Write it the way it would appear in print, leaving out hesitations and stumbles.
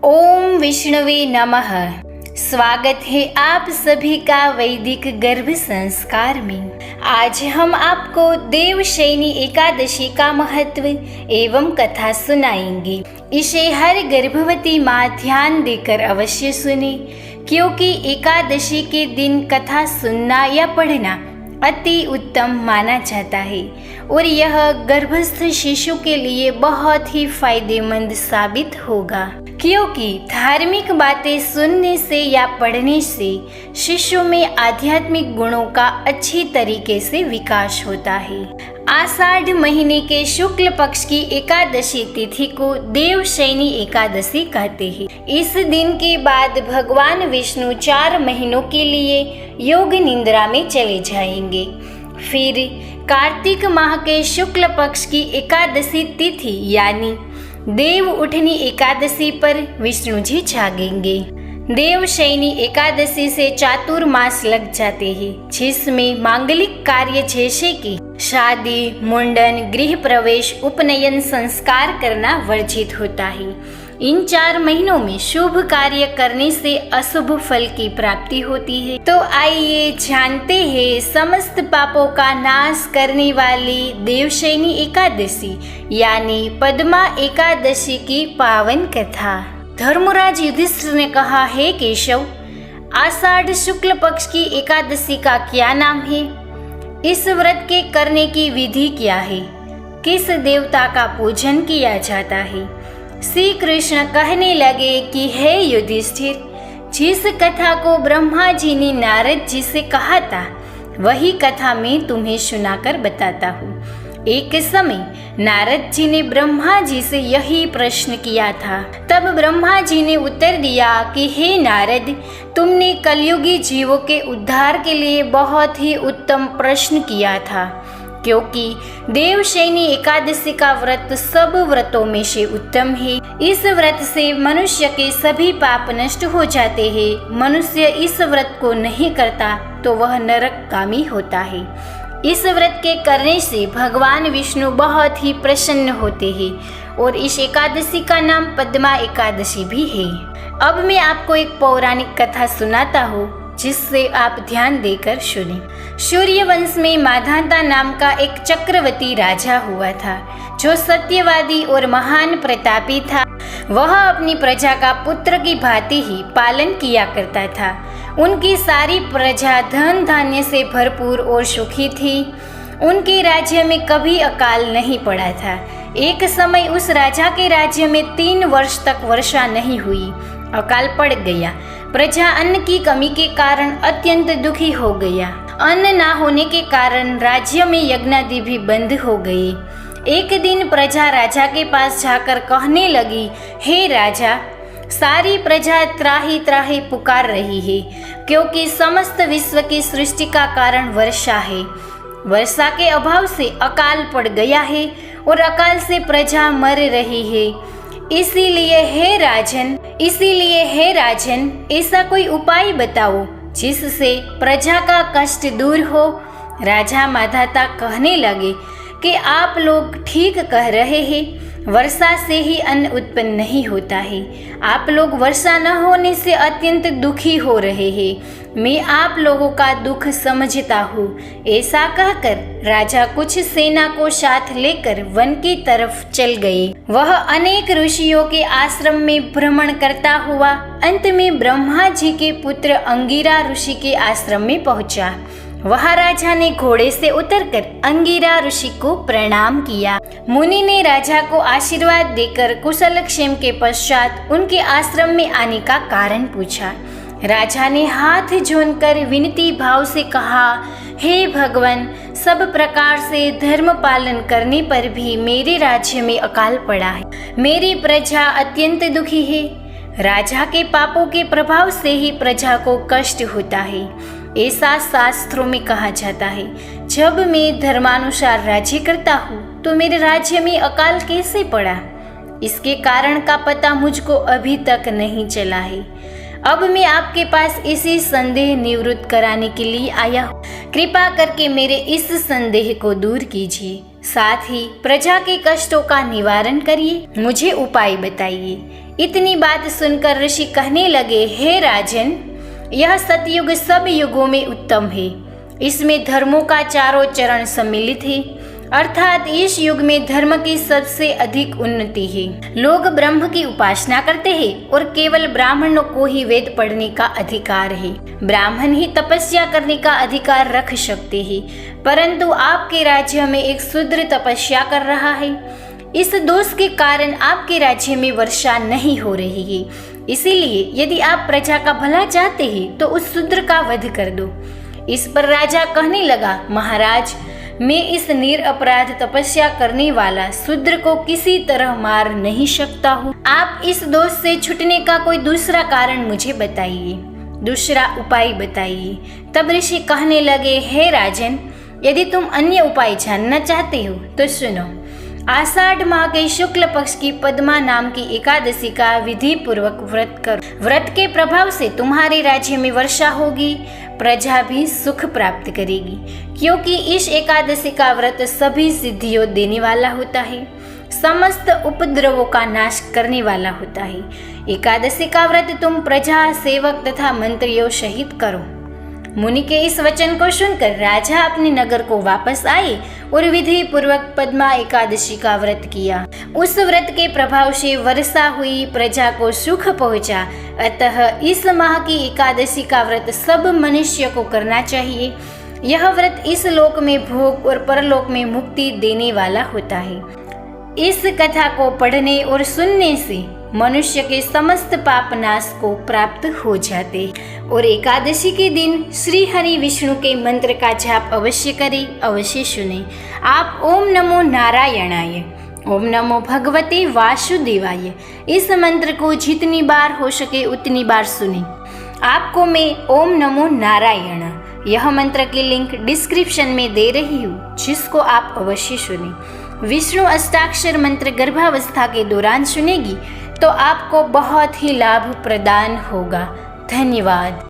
ओम विष्णवे नमः। स्वागत है आप सभी का वैदिक गर्भ संस्कार में। आज हम आपको देवशयनी एकादशी का महत्व एवं कथा सुनाएंगे। इसे हर गर्भवती माँ ध्यान देकर अवश्य सुने, क्योंकि एकादशी के दिन कथा सुनना या पढ़ना अति उत्तम माना जाता है और यह गर्भस्थ शिशु के लिए बहुत ही फायदेमंद साबित होगा, क्योंकि धार्मिक बातें सुनने से या पढ़ने से शिशु में आध्यात्मिक गुणों का अच्छी तरीके से विकास होता है। आषाढ़ महीने के शुक्ल पक्ष की एकादशी तिथि को देवशयनी एकादशी कहते हैं। इस दिन के बाद भगवान विष्णु 4 महीनों के लिए योग निद्रा में चले जाएंगे। फिर कार्तिक माह के शुक्ल पक्ष की एकादशी तिथि यानी देव उठनी एकादशी पर विष्णु जी जागेंगे। देवशयनी एकादशी से चातुर्मास लग जाते हैं, जिसमें मांगलिक कार्य जैसे कि शादी, मुंडन, गृह प्रवेश, उपनयन संस्कार करना वर्जित होता है। इन 4 महीनों में शुभ कार्य करने से अशुभ फल की प्राप्ति होती है। तो आइए जानते हैं समस्त पापों का नाश करने वाली देवशयनी एकादशी यानी पद्मा एकादशी की पावन कथा। धर्मराज युधिष्ठिर ने कहा, हे केशव, आषाढ़ शुक्ल पक्ष की एकादशी का क्या नाम है? इस व्रत के करने की विधि क्या है? किस देवता का पूजन किया जाता है? श्री कृष्ण कहने लगे कि हे युधिष्ठिर, जिस कथा को ब्रह्मा जी ने नारद जी से कहा था वही कथा मैं तुम्हें सुनाकर बताता हूँ। एक समय नारद जी ने ब्रह्मा जी से यही प्रश्न किया था। तब ब्रह्मा जी ने उत्तर दिया कि हे नारद, तुमने कलयुगी जीवों के उद्धार के लिए बहुत ही उत्तम प्रश्न किया था, क्योंकि देवशयनी एकादशी का व्रत सब व्रतों में से उत्तम है। इस व्रत से मनुष्य के सभी पाप नष्ट हो जाते हैं। मनुष्य इस व्रत को नहीं करता तो वह नरकगामी होता है। इस व्रत के करने से भगवान विष्णु बहुत ही प्रसन्न होते हैं और इस एकादशी का नाम पद्मा एकादशी भी है। अब मैं आपको एक पौराणिक कथा सुनाता हूँ, जिससे आप ध्यान देकर सुने। सूर्यवंश में माधाता नाम का एक चक्रवर्ती राजा हुआ था, जो सत्यवादी और महान प्रतापी था। वह अपनी प्रजा का पुत्र की भांति ही पालन किया करता था। उनकी सारी प्रजा धन धान्य से भरपूर और सुखी थी। उनके राज्य में कभी अकाल नहीं पड़ा था। एक समय उस राजा के राज्य में 3 वर्ष तक वर्षा नहीं हुई। अकाल पड़ गया। प्रजा अन्न की कमी के कारण अत्यंत दुखी हो गया। अन्न ना होने के कारण राज्य में यज्ञादि भी बंद हो गए। एक दिन प्रजा राजा के पास जाकर कहने लगी, हे राजा, सारी प्रजा त्राही त्राही पुकार रही है, क्योंकि समस्त विश्व की सृष्टि का कारण वर्षा है। वर्षा के अभाव से अकाल पड़ गया है और अकाल से प्रजा मर रही है। इसीलिए हे राजन, ऐसा कोई उपाय बताओ जिससे प्रजा का कष्ट दूर हो। राजा माधाता कहने लगे कि आप लोग ठीक कह रहे हैं, वर्षा से ही अन्न उत्पन्न नहीं होता है। आप लोग वर्षा न होने से अत्यंत दुखी हो रहे हैं। मैं आप लोगों का दुख समझता हूँ। ऐसा कहकर राजा कुछ सेना को साथ लेकर वन की तरफ चल गए। वह अनेक ऋषियों के आश्रम में भ्रमण करता हुआ अंत में ब्रह्मा जी के पुत्र अंगिरा ऋषि के आश्रम में पहुँचा। वहाँ राजा ने घोड़े से उतरकर अंगिरा ऋषि को प्रणाम किया। मुनि ने राजा को आशीर्वाद देकर कुशलक्षेम के पश्चात उनके आश्रम में आने का कारण पूछा। राजा ने हाथ जोड़कर विनती भाव से कहा, हे भगवान, सब प्रकार से धर्म पालन करने पर भी मेरे राज्य में अकाल पड़ा है। मेरी प्रजा अत्यंत दुखी है। राजा के पापों के प्रभाव से ही प्रजा को कष्ट होता है। ऐसा शास्त्रों में कहा जाता है। जब मैं धर्मानुसार राज्य करता हूँ तो मेरे राज्य में अकाल कैसे पड़ा? इसके कारण का पता मुझको अभी तक नहीं चला है। अब मैं आपके पास इसी संदेह निवृत्त कराने के लिए आया हूँ। कृपा करके मेरे इस संदेह को दूर कीजिए, साथ ही प्रजा के कष्टों का निवारण करिए। मुझे उपाय बताइए। इतनी बात सुनकर ऋषि कहने लगे, हे राजन, यह सतयुग सब युगों में उत्तम है। इसमें धर्मों का चारों चरण सम्मिलित है, अर्थात इस युग में धर्म की सबसे अधिक उन्नति है। लोग ब्रह्म की उपासना करते हैं और केवल ब्राह्मणों को ही वेद पढ़ने का अधिकार है। ब्राह्मण ही तपस्या करने का अधिकार रख सकते हैं, परंतु आपके राज्य में एक शूद्र तपस्या कर रहा है। इस दोष के कारण आपके राज्य में वर्षा नहीं हो रही है। इसीलिए यदि आप प्रजा का भला चाहते हैं तो उस शूद्र का वध कर दो। इस पर राजा कहने लगा, महाराज, मैं इस निरपराध तपस्या करने वाला शूद्र को किसी तरह मार नहीं सकता हूँ। आप इस दोष से छूटने का कोई दूसरा कारण मुझे बताइए, दूसरा उपाय बताइए। तब ऋषि कहने लगे, हे राजन, यदि तुम अन्य उपाय जानना चाहते हो तो सुनो। आषाढ़ माह के शुक्ल पक्ष की पद्मा नाम की एकादशी का विधि पूर्वक व्रत करो। व्रत के प्रभाव से तुम्हारे राज्य में वर्षा होगी, प्रजा भी सुख प्राप्त करेगी, क्योंकि इस एकादशी का व्रत सभी सिद्धियों देने वाला होता है, समस्त उपद्रवों का नाश करने वाला होता है। एकादशी का व्रत तुम प्रजा, सेवक तथा मंत्रियों सहित करो। मुनि के इस वचन को सुनकर राजा अपने नगर को वापस आए और विधि पूर्वक पद्मा एकादशी का व्रत किया। उस व्रत के प्रभाव से वर्षा हुई, प्रजा को सुख पहुंचा। अतः इस माह की एकादशी का व्रत सब मनुष्य को करना चाहिए। यह व्रत इस लोक में भोग और परलोक में मुक्ति देने वाला होता है। इस कथा को पढ़ने और सुनने से मनुष्य के समस्त पाप नाश को प्राप्त हो जाते। और एकादशी के दिन श्री हरि विष्णु के मंत्र का जाप अवश्य करें, अवश्य सुने। आप ओम नमो नारायणाय, ओम नमो भगवते वासुदेवाय, इस मंत्र को जितनी बार हो सके उतनी बार सुने। आपको मैं ओम नमो नारायण यह मंत्र की लिंक डिस्क्रिप्शन में दे रही हूँ, जिसको आप अवश्य सुने। विष्णु अष्टाक्षर मंत्र गर्भावस्था के दौरान सुनेगी तो आपको बहुत ही लाभ प्रदान होगा। धन्यवाद।